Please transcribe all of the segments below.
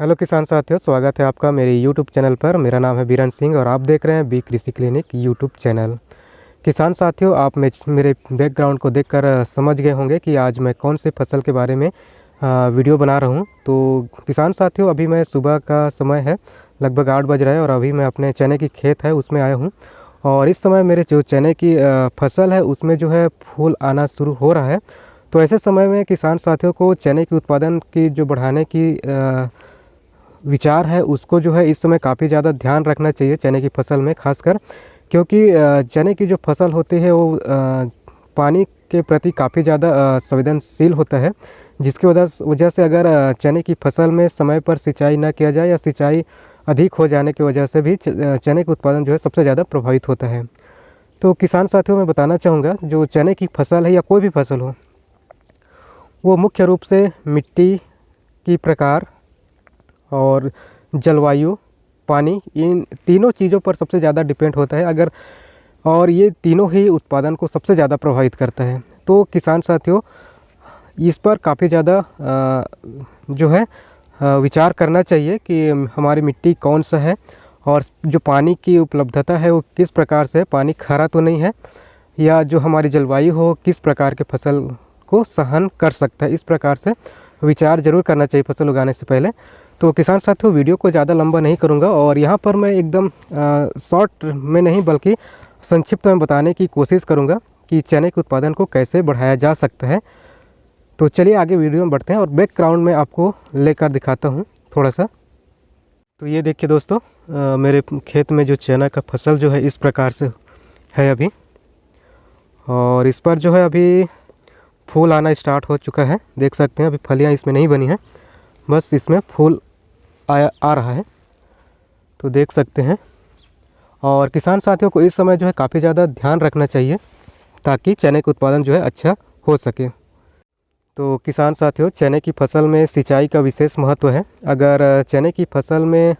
Hello किसान साथियों, स्वागत है आपका मेरे यूट्यूब चैनल पर। मेरा नाम है बीरन सिंह और आप देख रहे हैं बी कृषि क्लिनिक यूट्यूब चैनल। किसान साथियों, आप मेरे बैकग्राउंड को देखकर समझ गए होंगे कि आज मैं कौन से फसल के बारे में वीडियो बना रहा हूं। तो किसान साथियों, अभी मैं सुबह का समय है, लगभग 8 बज रहा है और अभी मैं अपने चने की खेत है उसमें आया हूँ। और इस समय मेरे जो चने की फसल है उसमें जो है फूल आना शुरू हो रहा है। तो ऐसे समय में किसान साथियों को चने की उत्पादन की जो बढ़ाने की विचार है उसको जो है इस समय काफ़ी ज़्यादा ध्यान रखना चाहिए चने की फसल में, खासकर क्योंकि चने की जो फसल होती है वो पानी के प्रति काफ़ी ज़्यादा संवेदनशील होता है, जिसकी वजह से अगर चने की फसल में समय पर सिंचाई ना किया जाए या सिंचाई अधिक हो जाने की वजह से भी चने का उत्पादन जो है सबसे ज़्यादा प्रभावित होता है। तो किसान साथियों, मैं बताना चाहूँगा जो चने की फसल है या कोई भी फसल हो, वो मुख्य रूप से मिट्टी की प्रकार और जलवायु, पानी, इन तीनों चीज़ों पर सबसे ज़्यादा डिपेंड होता है और ये तीनों ही उत्पादन को सबसे ज़्यादा प्रभावित करता है। तो किसान साथियों, इस पर काफ़ी ज़्यादा जो है विचार करना चाहिए कि हमारी मिट्टी कौन सा है और जो पानी की उपलब्धता है वो किस प्रकार से, पानी खारा तो नहीं है, या जो हमारी जलवायु हो किस प्रकार के फसल को सहन कर सकता है। इस प्रकार से विचार ज़रूर करना चाहिए फसल उगाने से पहले। तो किसान साथियों, वीडियो को ज़्यादा लंबा नहीं करूंगा और यहाँ पर मैं एकदम शॉर्ट में नहीं बल्कि संक्षिप्त में बताने की कोशिश करूंगा कि चने के उत्पादन को कैसे बढ़ाया जा सकता है। तो चलिए आगे वीडियो में बढ़ते हैं और बैकग्राउंड में आपको लेकर दिखाता हूँ थोड़ा सा। तो ये देखिए दोस्तों, मेरे खेत में जो चना का फसल जो है इस प्रकार से है अभी, और इस पर जो है अभी फूल आना स्टार्ट हो चुका है। देख सकते हैं अभी फलियाँ इसमें नहीं बनी हैं, बस इसमें फूल आ रहा है, तो देख सकते हैं। और किसान साथियों को इस समय जो है काफ़ी ज़्यादा ध्यान रखना चाहिए ताकि चने का उत्पादन जो है अच्छा हो सके। तो किसान साथियों, चने की फसल में सिंचाई का विशेष महत्व है। अगर चने की फसल में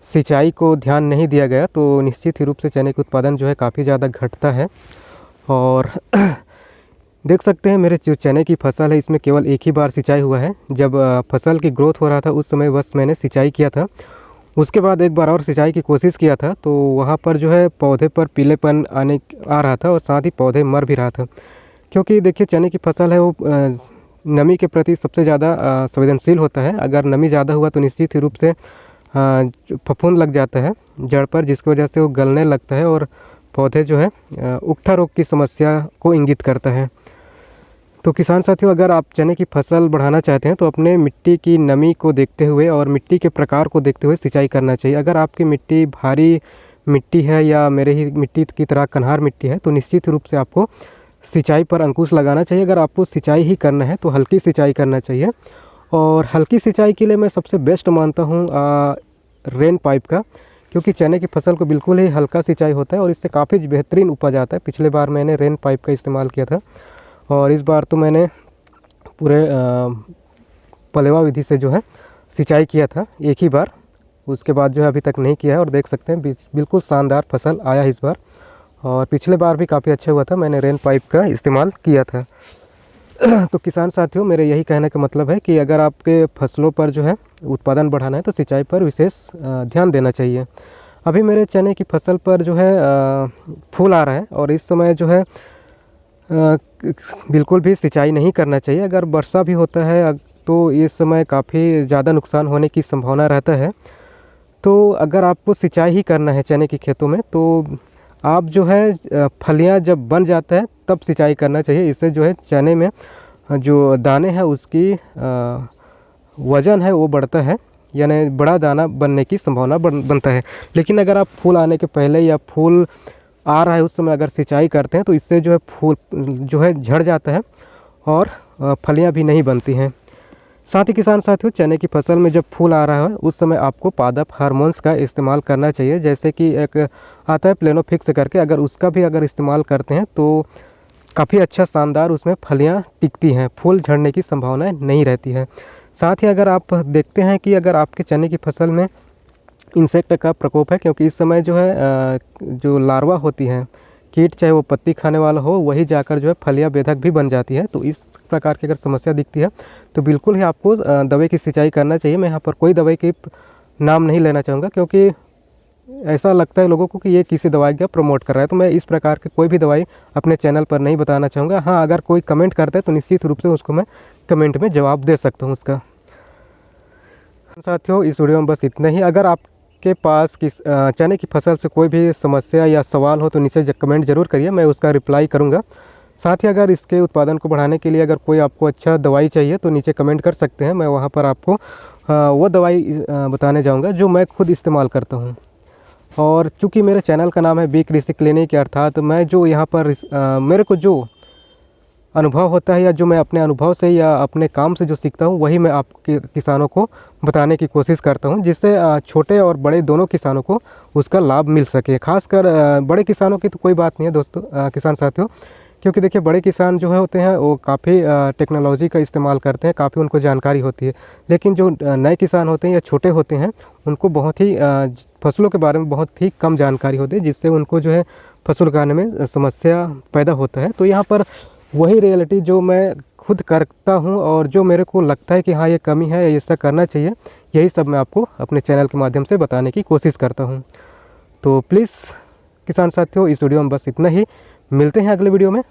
सिंचाई को ध्यान नहीं दिया गया तो निश्चित ही रूप से चने का उत्पादन जो है काफ़ी ज़्यादा घटता है। और देख सकते हैं मेरे जो चने की फसल है इसमें केवल एक ही बार सिंचाई हुआ है। जब फसल की ग्रोथ हो रहा था उस समय बस मैंने सिंचाई किया था, उसके बाद एक बार और सिंचाई की कोशिश किया था तो वहाँ पर जो है पौधे पर पीलेपन आ रहा था और साथ ही पौधे मर भी रहा था। क्योंकि देखिए चने की फसल है वो नमी के प्रति सबसे ज़्यादा संवेदनशील होता है। अगर नमी ज़्यादा हुआ तो निश्चित ही रूप से फफूंद लग जाता है जड़ पर, जिसकी वजह से वो गलने लगता है और पौधे जो है उकठा रोग की समस्या को इंगित करता है। तो किसान साथियों, अगर आप चने की फसल बढ़ाना चाहते हैं तो अपने मिट्टी की नमी को देखते हुए और मिट्टी के प्रकार को देखते हुए सिंचाई करना चाहिए। अगर आपकी मिट्टी भारी मिट्टी है या मेरे ही मिट्टी की तरह कन्हार मिट्टी है तो निश्चित रूप से आपको सिंचाई पर अंकुश लगाना चाहिए। अगर आपको सिंचाई ही करना है तो हल्की सिंचाई करना चाहिए, और हल्की सिंचाई के लिए मैं सबसे बेस्ट मानता हूँ रेन पाइप का, क्योंकि चने की फसल को बिल्कुल ही हल्का सिंचाई होता है और इससे काफ़ी बेहतरीन उपज आता है। पिछले बार मैंने रेन पाइप का इस्तेमाल किया था और इस बार तो मैंने पूरे पलेवा विधि से जो है सिंचाई किया था एक ही बार, उसके बाद जो है अभी तक नहीं किया है। और देख सकते हैं बिल्कुल शानदार फसल आया इस बार, और पिछले बार भी काफ़ी अच्छा हुआ था, मैंने रेन पाइप का इस्तेमाल किया था। तो किसान साथियों, मेरे यही कहने का मतलब है कि अगर आपके फसलों पर जो है उत्पादन बढ़ाना है तो सिंचाई पर विशेष ध्यान देना चाहिए। अभी मेरे चने की फसल पर जो है फूल आ रहा है और इस समय जो है बिल्कुल भी सिंचाई नहीं करना चाहिए। अगर वर्षा भी होता है तो इस समय काफ़ी ज़्यादा नुकसान होने की संभावना रहता है। तो अगर आपको सिंचाई ही करना है चने के खेतों में तो आप जो है फलियां जब बन जाता है तब सिंचाई करना चाहिए। इससे जो है चने में जो दाने हैं उसकी वज़न है वो बढ़ता है, यानी बड़ा दाना बनने की संभावना बनता है। लेकिन अगर आप फूल आने के पहले या फूल आ रहा है उस समय अगर सिंचाई करते हैं तो इससे जो है फूल जो है झड़ जाता है और फलियां भी नहीं बनती हैं। साथ ही किसान साथियों, चने की फसल में जब फूल आ रहा है उस समय आपको पादप हार्मोन्स का इस्तेमाल करना चाहिए, जैसे कि एक आता है प्लेनोफिक्स करके, अगर उसका भी अगर इस्तेमाल करते हैं तो काफ़ी अच्छा शानदार उसमें फलियां टिकती हैं, फूल झड़ने की संभावना नहीं रहती है। साथ ही अगर आप देखते हैं कि अगर आपके चने की फसल में इंसेक्ट का प्रकोप है, क्योंकि इस समय जो है जो लार्वा होती हैं कीट चाहे वो पत्ती खाने वाला हो वही जाकर जो है फलियाँ बेधक भी बन जाती है। तो इस प्रकार की अगर समस्या दिखती है तो बिल्कुल ही आपको दवाई की सिंचाई करना चाहिए। मैं यहाँ पर कोई दवाई की नाम नहीं लेना चाहूँगा, क्योंकि ऐसा लगता है लोगों को कि ये किसी दवाई का प्रमोट कर रहा है, तो मैं इस प्रकार की कोई भी दवाई अपने चैनल पर नहीं बताना चाहूँगा। हाँ, अगर कोई कमेंट करता है तो निश्चित रूप से उसको मैं कमेंट में जवाब दे सकता हूँ उसका। साथियों, इस वीडियो में बस इतना ही। अगर आपके पास चने की फसल से कोई भी समस्या या सवाल हो तो नीचे कमेंट जरूर करिए, मैं उसका रिप्लाई करूँगा। साथ ही अगर इसके उत्पादन को बढ़ाने के लिए अगर कोई आपको अच्छा दवाई चाहिए तो नीचे कमेंट कर सकते हैं, मैं वहाँ पर आपको वो दवाई बताने जाऊँगा जो मैं खुद इस्तेमाल करता हूँ। और चूँकि मेरे चैनल का नाम है बी कृषि क्लिनिक, अर्थात मैं जो यहाँ पर मेरे को जो अनुभव होता है या जो मैं अपने अनुभव से या अपने काम से जो सीखता हूँ वही मैं आपके किसानों को बताने की कोशिश करता हूँ, जिससे छोटे और बड़े दोनों किसानों को उसका लाभ मिल सके। खासकर बड़े किसानों की तो कोई बात नहीं है दोस्तों, किसान साथियों, क्योंकि देखिए बड़े किसान जो है होते हैं वो काफ़ी टेक्नोलॉजी का इस्तेमाल करते हैं, काफ़ी उनको जानकारी होती है। लेकिन जो नए किसान होते हैं या छोटे होते हैं उनको बहुत ही फसलों के बारे में बहुत ही कम जानकारी होती है, जिससे उनको जो है फसल उगाने में समस्या पैदा होता है। तो यहाँ पर वही रियलिटी जो मैं खुद करता हूँ और जो मेरे को लगता है कि हाँ ये कमी है, ऐसा करना चाहिए, यही सब मैं आपको अपने चैनल के माध्यम से बताने की कोशिश करता हूँ। तो प्लीज़ किसान साथियों, इस वीडियो में बस इतना ही। मिलते हैं अगले वीडियो में।